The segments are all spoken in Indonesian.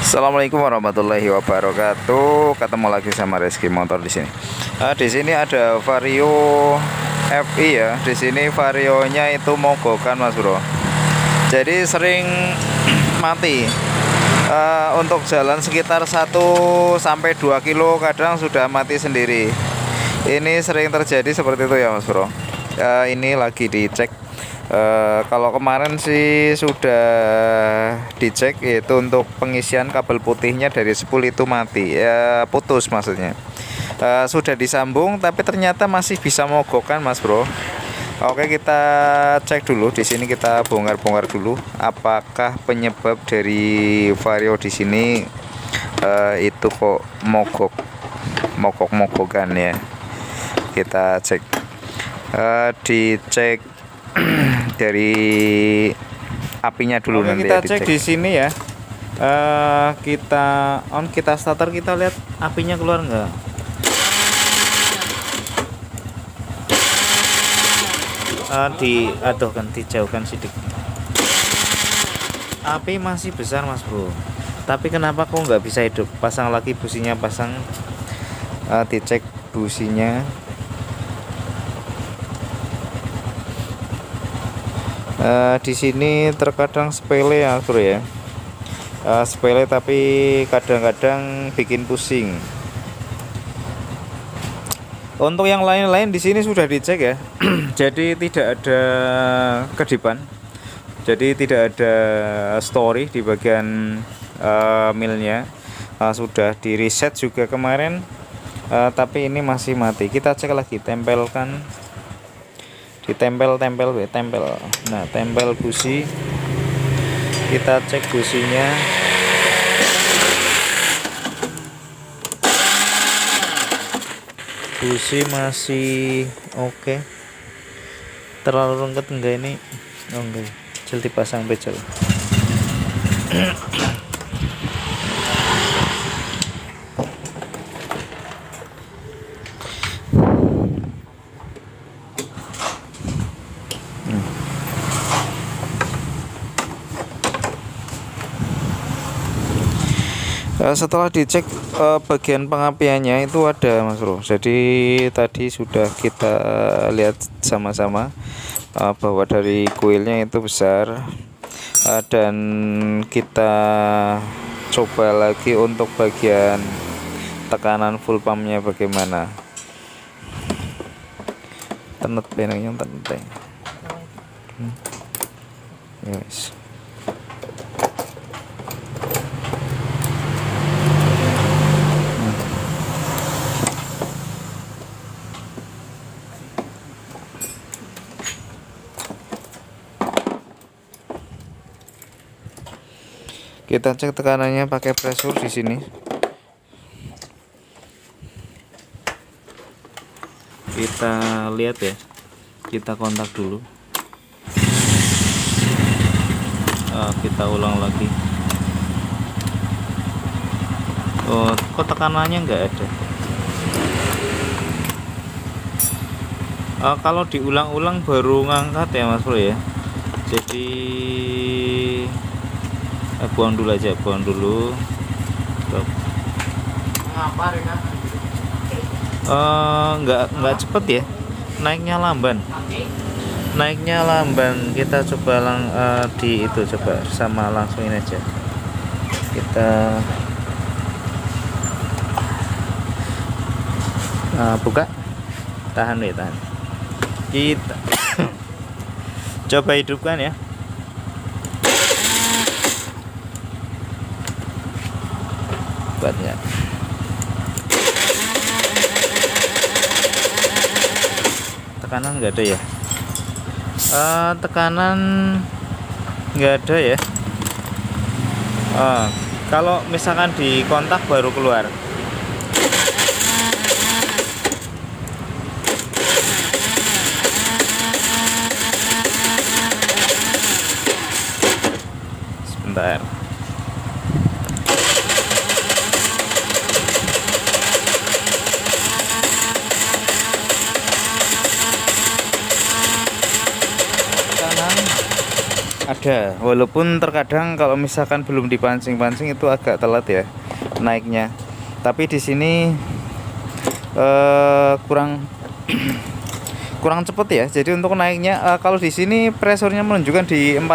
Assalamualaikum warahmatullahi wabarakatuh. Ketemu lagi sama Reski Motor di sini. Di sini ada Vario FI ya. Di sini varionya itu mogokan Mas Bro. Jadi sering mati. Untuk jalan sekitar 1 sampai 2 kilo kadang sudah mati sendiri. Ini sering terjadi seperti itu ya Mas Bro. Ini lagi dicek. Kalau kemarin sih sudah dicek, yaitu untuk pengisian kabel putihnya dari spool itu mati ya, putus maksudnya. Sudah disambung tapi ternyata masih bisa mogokkan Mas Bro. Oke, kita cek dulu di sini, kita bongkar-bongkar dulu apakah penyebab dari Vario di sini itu kok mogok-mogokan ya. Kita cek, dicek dari apinya dulu. Oke, nanti kita cek di sini ya. Kita starter, kita lihat apinya keluar enggak. Dijauhkan sedikit. Api masih besar Mas Bro, tapi kenapa kok nggak bisa hidup? Pasang lagi businya, dicek businya. Di sini terkadang sepele ya Bro ya, sepele tapi kadang-kadang bikin pusing. Untuk yang lain-lain di sini sudah dicek ya. Jadi tidak ada kedipan, jadi tidak ada story di bagian milnya. Sudah di reset juga kemarin, tapi ini masih mati. Kita cek lagi, tempelkan, ditempel. Nah, tempel busi, kita cek businya. Busi masih oke. Terlalu lengket enggak ini? Oh enggak, cel dipasang becel. Setelah dicek, bagian pengapiannya itu ada Mas Bro. Jadi tadi sudah kita lihat sama-sama bahwa dari kuilnya itu besar, dan kita coba lagi untuk bagian tekanan full pumpnya bagaimana. Tenet benangnya tenet. Yes. Kita cek tekanannya pakai pressure di sini. Kita lihat ya. Kita kontak dulu. Kita ulang lagi. Oh, kok tekanannya nggak ada? Kalau diulang-ulang baru ngangkat ya Mas Bro ya. Jadi buang dulu aja, Stop. Nggak cepet ya, naiknya lamban. Kita coba coba sama langsungin aja. Kita buka, tahan. Kita coba hidupkan ya. Buatnya tekanan nggak ada ya, tekanan nggak ada ya. Kalau misalkan di kontak baru keluar. Sebentar. ada, walaupun terkadang kalau misalkan belum dipancing-pancing itu agak telat ya naiknya. Tapi di sini kurang kurang cepet ya. Jadi untuk naiknya kalau di sini presornya menunjukkan di 40,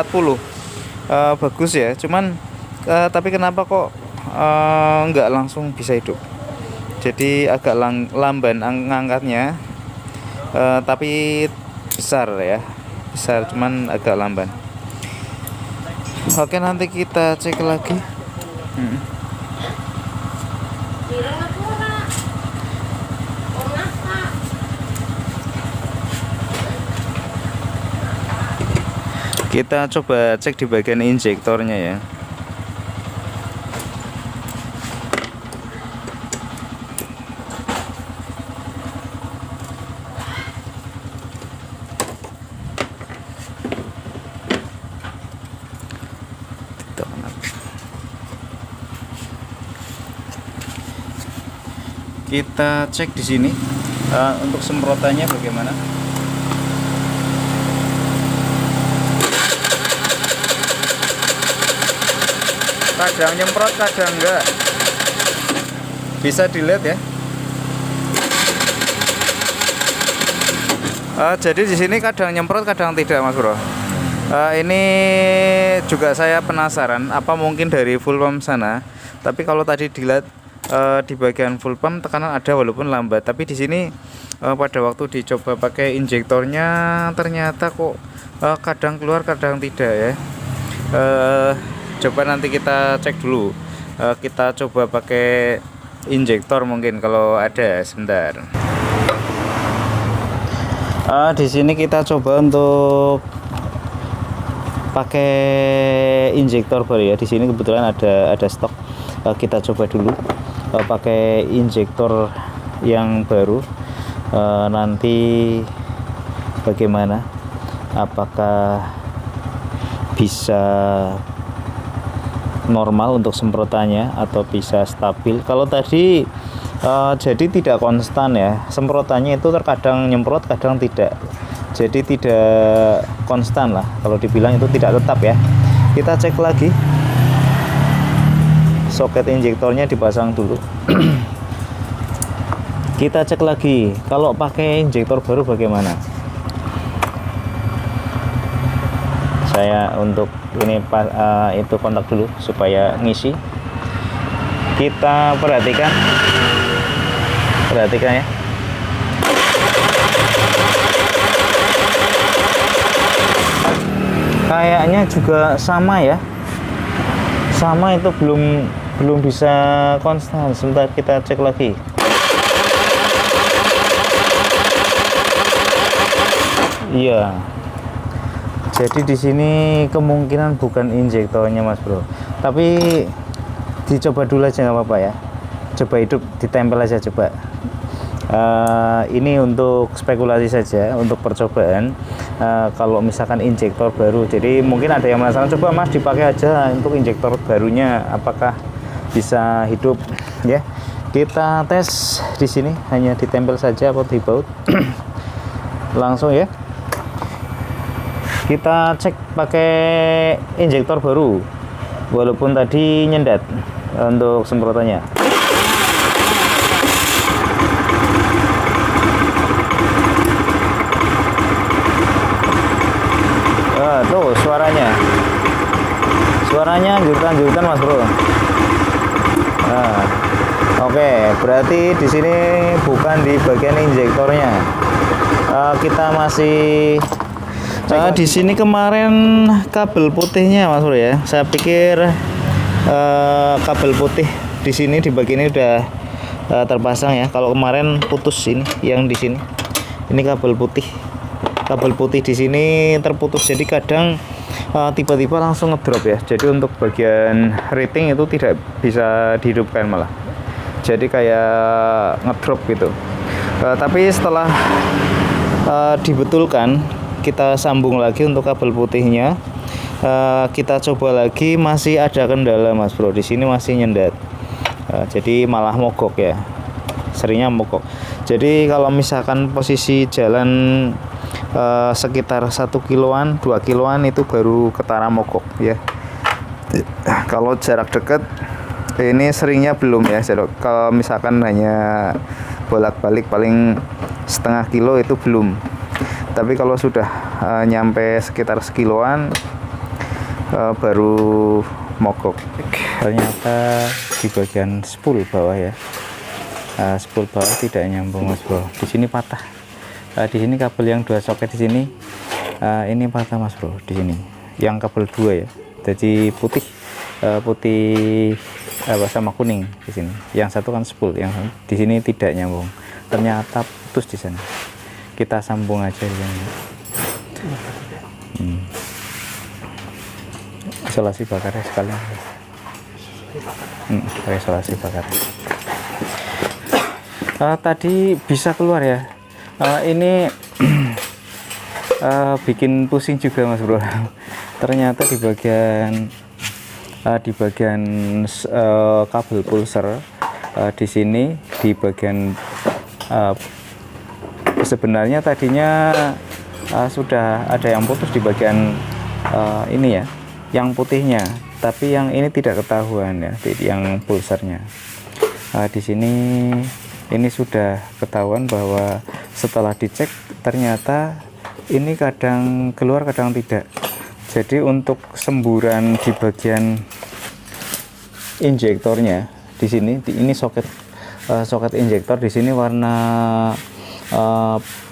bagus ya. Cuman tapi kenapa kok nggak langsung bisa hidup? Jadi agak lamban ngangkatnya, tapi besar ya, besar, cuman agak lamban. Oke, nanti kita cek lagi. Kita coba cek di bagian injektornya ya. Kita cek di sini untuk semprotannya bagaimana. Kadang nyemprot, kadang enggak. Bisa dilihat ya. Jadi di sini kadang nyemprot, kadang tidak, Mas Bro. Ini juga saya penasaran, apa mungkin dari full pump sana. Tapi kalau tadi dilihat di bagian full pump tekanan ada walaupun lambat. Tapi di sini pada waktu dicoba pakai injektornya ternyata kok kadang keluar, kadang tidak ya. Coba nanti kita cek dulu. Kita coba pakai injektor mungkin kalau ada, sebentar. Di sini kita coba untuk pakai injektor baru ya. Di sini kebetulan ada stok. Kita coba dulu pakai injektor yang baru. Nanti bagaimana? Apakah bisa normal untuk semprotannya atau bisa stabil? Kalau tadi jadi tidak konstan ya, semprotannya itu terkadang nyemprot, kadang tidak. Jadi tidak konstan lah, kalau dibilang itu tidak tetap ya. Kita cek lagi, soket injektornya dipasang dulu. Kita cek lagi kalau pakai injektor baru bagaimana. Saya untuk ini itu kontak dulu supaya ngisi. Kita perhatikan ya. Kayaknya juga sama ya. Sama, itu belum bisa konstan. Sebentar kita cek lagi. Iya. Jadi di sini kemungkinan bukan injektornya, Mas Bro. Tapi dicoba dulu aja nggak apa-apa ya. Coba hidup, ditempel aja coba. Ini untuk spekulasi saja, untuk percobaan. Kalau misalkan injektor baru, jadi mungkin ada yang penasaran, coba Mas dipakai aja untuk injektor barunya, apakah bisa hidup ya. Kita tes di sini, hanya ditempel saja atau dibaut. Langsung ya. Kita cek pakai injektor baru, walaupun tadi nyendat untuk semprotannya. Tuh suaranya anjurkan Mas Bro. Oke, berarti di sini bukan di bagian injektornya. Kita masih di sini kemarin kabel putihnya, Mas Bro ya. Saya pikir kabel putih di sini di bagian ini udah terpasang ya. Kalau kemarin putus ini yang di sini. Ini kabel putih. Kabel putih di sini terputus, jadi kadang tiba-tiba langsung ngedrop ya. Jadi untuk bagian rating itu tidak bisa dihidupkan, malah jadi kayak ngedrop gitu. Tapi setelah dibetulkan, kita sambung lagi untuk kabel putihnya. Kita coba lagi, masih ada kendala, Mas Bro. Di sini masih nyendat, jadi malah mogok ya, seringnya mogok. Jadi kalau misalkan posisi jalan sekitar 1 kiloan 2 kiloan itu baru ketara mogok ya. Kalau jarak dekat ini seringnya belum ya. Kalau misalkan hanya bolak-balik paling setengah kilo itu belum, tapi kalau sudah nyampe sekitar sekiloan baru mogok. Ternyata di bagian spool bawah ya, spool bawah tidak nyambung Mas Bro. Di sini patah. Di sini kabel yang 2 soket di sini ini patah Mas Bro. Di sini yang kabel 2 ya, jadi putih sama kuning di sini. Yang satu kan spool, yang di sini tidak nyambung. Ternyata putus di sana. Kita sambung aja di sini. Isolasi bakarnya sekalian. Isolasi bakar. Tadi bisa keluar ya. Ini bikin pusing juga Mas Bro. Ternyata di bagian kabel pulser di sini di bagian sebenarnya tadinya sudah ada yang putus di bagian ini ya, yang putihnya, tapi yang ini tidak ketahuan ya, yang pulsernya. Di sini ini sudah ketahuan bahwa setelah dicek ternyata ini kadang keluar kadang tidak. Jadi untuk semburan di bagian injektornya di sini, ini soket injektor di sini warna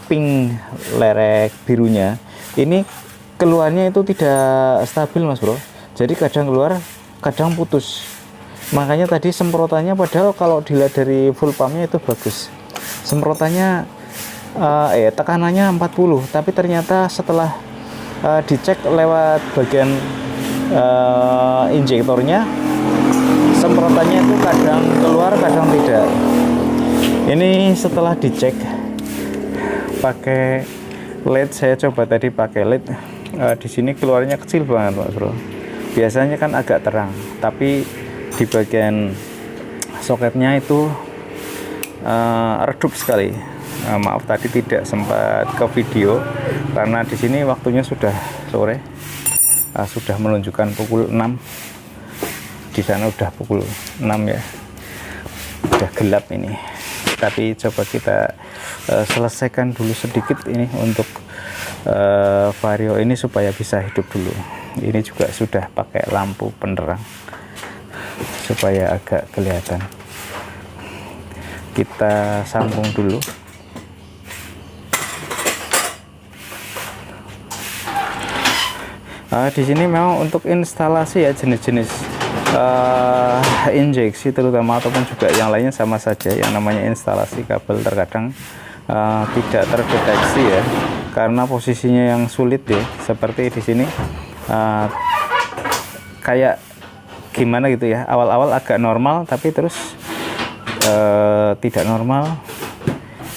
pink lerek birunya. Ini keluarnya itu tidak stabil Mas Bro. Jadi kadang keluar, kadang putus. Makanya tadi semprotannya, padahal kalau dilihat dari full pumpnya itu bagus. Semprotannya tekanannya 40, tapi ternyata setelah dicek lewat bagian injektornya, semprotannya itu kadang keluar kadang tidak. Ini setelah dicek pakai LED, saya coba tadi pakai LED. Di sini keluarnya kecil banget Mas Bro. Biasanya kan agak terang, tapi di bagian soketnya itu redup sekali. Maaf tadi tidak sempat ke video karena di sini waktunya sudah sore, sudah menunjukkan pukul 6. Di sana udah pukul 6 ya, udah gelap ini. Tapi coba kita selesaikan dulu sedikit ini untuk vario ini supaya bisa hidup dulu. Ini juga sudah pakai lampu penerang supaya agak kelihatan. Kita sambung dulu. Di sini memang untuk instalasi ya, jenis-jenis injeksi terutama ataupun juga yang lainnya sama saja. Yang namanya instalasi kabel terkadang tidak terdeteksi ya, karena posisinya yang sulit ya. Seperti di sini kayak gimana gitu ya, awal-awal agak normal tapi terus tidak normal.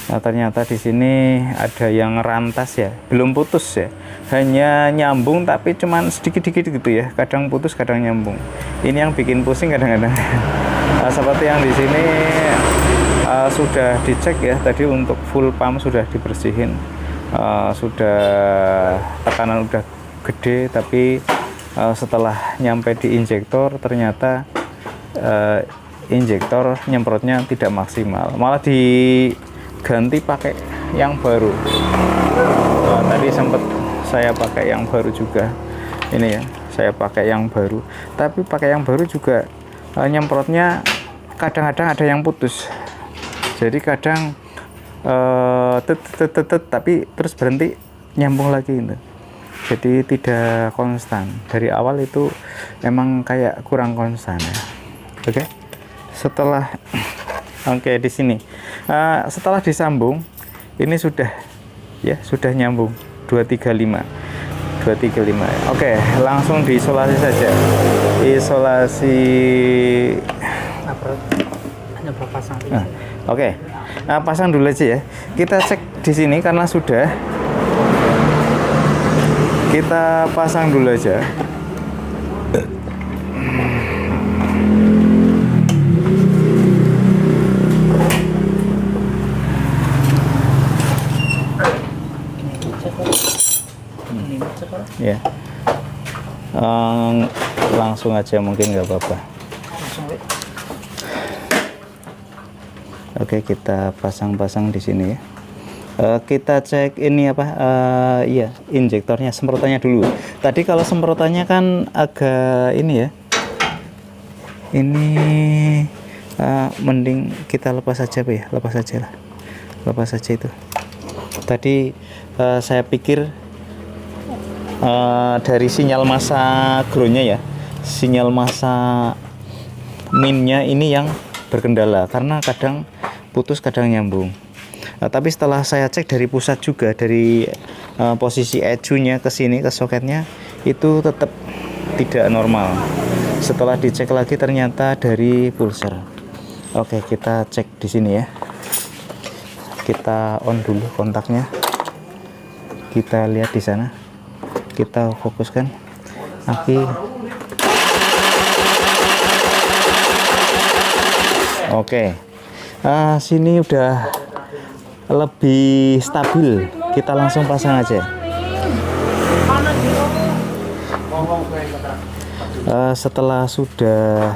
Nah, ternyata di sini ada yang rantas ya, belum putus ya, hanya nyambung tapi cuman sedikit-sedikit gitu ya, kadang putus kadang nyambung. Ini yang bikin pusing kadang-kadang. Seperti yang di sini sudah dicek ya tadi, untuk full pump sudah dibersihin, sudah tekanan udah gede, tapi setelah nyampe di injektor ternyata injektor nyemprotnya tidak maksimal, malah diganti pakai yang baru. Tadi sempat saya pakai yang baru juga, ini ya, saya pakai yang baru, tapi pakai yang baru juga nyemprotnya kadang-kadang ada yang putus. Jadi kadang tapi terus berhenti, nyambung lagi gitu. Jadi tidak konstan. Dari awal itu memang kayak kurang konstan ya. Oke. Setelah di sini setelah disambung ini sudah ya, sudah nyambung 235. Oke, langsung diisolasi saja. Isolasi hanya berpasang. Oke. Nah, pasang dulu aja ya. Kita cek di sini karena sudah. Kita pasang dulu aja. ya. Langsung aja mungkin nggak apa-apa. Oke, kita pasang-pasang di sini ya. Kita cek ini apa, iya, injektornya, semprotannya dulu. Tadi kalau semprotannya kan agak ini ya, ini mending kita lepas saja ya, lepas saja lah, lepas saja itu. Tadi saya pikir dari sinyal massa groundnya ya, sinyal massa minnya ini yang berkendala, karena kadang putus kadang nyambung. Tapi setelah saya cek dari pusat juga, dari posisi ecunya ke sini, ke soketnya, itu tetap tidak normal. Setelah dicek lagi ternyata dari pulser. Oke, kita cek di sini ya. Kita on dulu kontaknya. Kita lihat di sana. Kita fokuskan. Aki. Oke. Sini udah lebih stabil, kita langsung pasang aja. Setelah sudah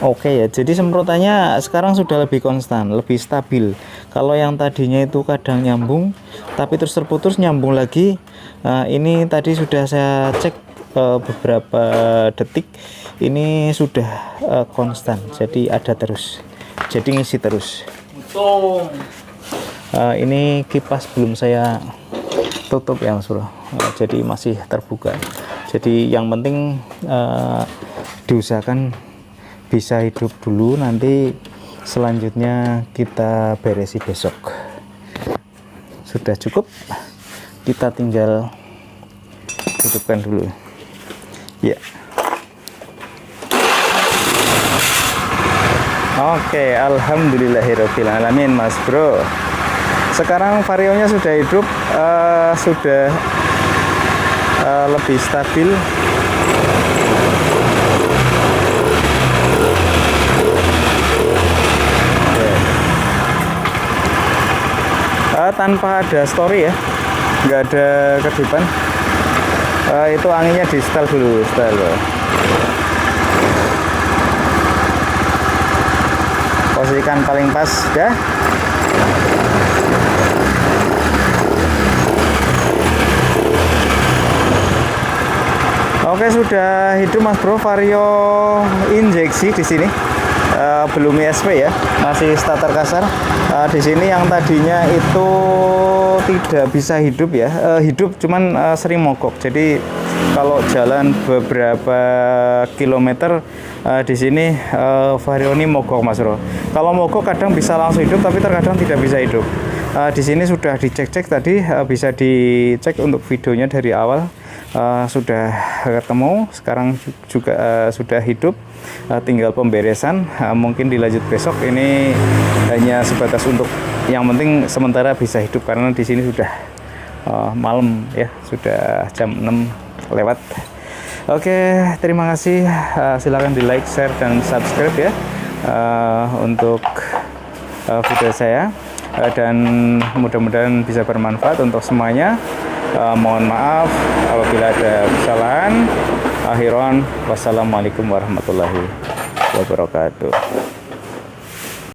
oke ya, jadi semprotannya sekarang sudah lebih konstan, lebih stabil. Kalau yang tadinya itu kadang nyambung tapi terus terputus, nyambung lagi, ini tadi sudah saya cek beberapa detik, ini sudah konstan, jadi ada terus, jadi ngisi terus. Ini kipas belum saya tutup ya Mas Bro, jadi masih terbuka. Jadi yang penting diusahakan bisa hidup dulu, nanti selanjutnya kita beresi besok. Sudah cukup, kita tinggal hidupkan dulu ya. Oke, alhamdulillahirabbil alamin Mas Bro. Sekarang varionya sudah hidup, sudah lebih stabil. Tanpa ada story ya, nggak ada kedupan. Itu anginnya di setel dulu, setel. Posisikan paling pas ya. Oke, sudah hidup Mas Bro, vario injeksi di sini. Belum ISP ya, masih starter kasar. Di sini yang tadinya itu tidak bisa hidup ya, hidup cuman sering mogok. Jadi kalau jalan beberapa kilometer di sini vario ini mogok Mas Bro. Kalau mogok kadang bisa langsung hidup, tapi terkadang tidak bisa hidup. Di sini sudah dicek-cek tadi, bisa dicek untuk videonya dari awal. Sudah ketemu, sekarang juga sudah hidup, tinggal pemberesan, mungkin dilanjut besok. Ini hanya sebatas untuk yang penting sementara bisa hidup, karena di sini sudah malam ya, sudah jam 6 lewat. Oke, terima kasih, silakan di like, share, dan subscribe ya untuk video saya, dan mudah-mudahan bisa bermanfaat untuk semuanya. Mohon maaf apabila ada kesalahan. Akhiran, wassalamualaikum warahmatullahi wabarakatuh.